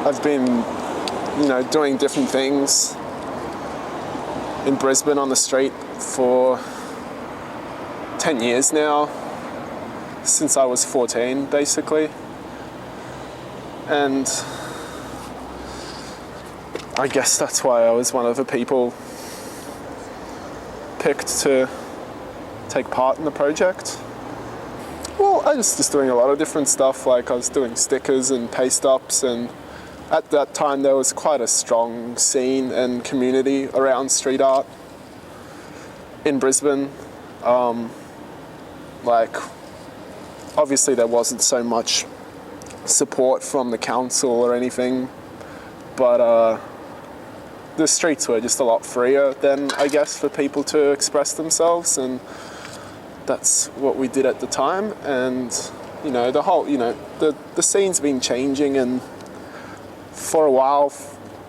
I've been, doing different things in Brisbane on the street for 10 years now, since I was 14, basically. And I guess that's why I was one of the people picked to take part in the project. Well, I was just doing a lot of different stuff, like I was doing stickers and paste-ups, and at that time there was quite a strong scene and community around street art in Brisbane. Obviously there wasn't so much support from the council or anything, but the streets were just a lot freer then, I guess, for people to express themselves, and that's what we did at the time. And the whole, the scene's been changing, and for a while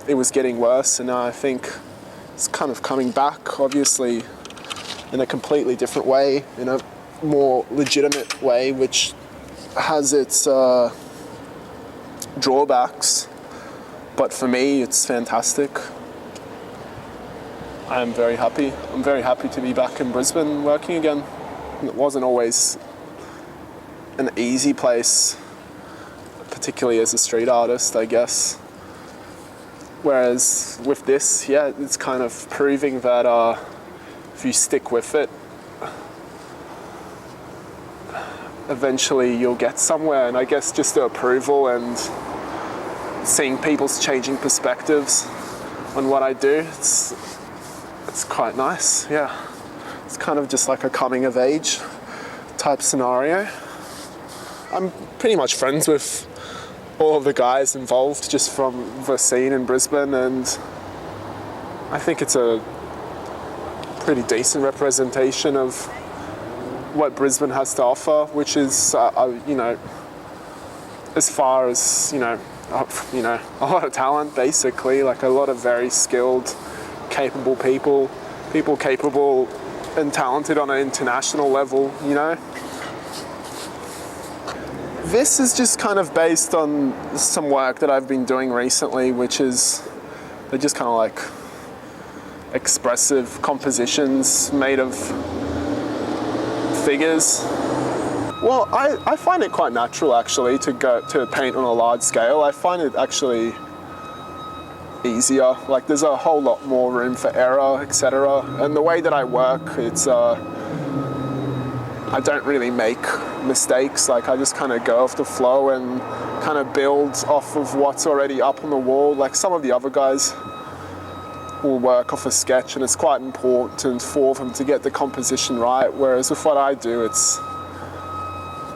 it was getting worse, and now I think it's kind of coming back, obviously in a completely different way, in a more legitimate way, which has its drawbacks, but for me it's fantastic. I'm very happy to be back in Brisbane working again. It wasn't always an easy place, particularly as a street artist, I guess. Whereas with this, it's kind of proving that if you stick with it, eventually you'll get somewhere. And I guess just the approval and seeing people's changing perspectives on what I do, it's quite nice, yeah. It's kind of just like a coming of age type scenario. I'm pretty much friends with all of the guys involved just from the scene in Brisbane, and I think it's a pretty decent representation of what Brisbane has to offer, which is, as far as, a lot of talent, basically, like a lot of very skilled, capable people capable and talented on an international level, This is just kind of based on some work that I've been doing recently, which is, they're just kind of like expressive compositions made of figures. Well, I find it quite natural actually to paint on a large scale. I find it actually easier. Like there's a whole lot more room for error, etc. And the way that I work, it's I don't really make mistakes. Like I just kind of go off the flow and kind of build off of what's already up on the wall. Like some of the other guys will work off a sketch, and it's quite important for them to get the composition right. Whereas with what I do, it's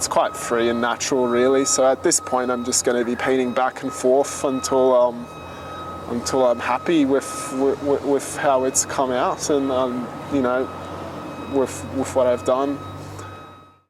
quite free and natural, really. So at this point, I'm just going to be painting back and forth until I'm happy with how it's come out, and with what I've done.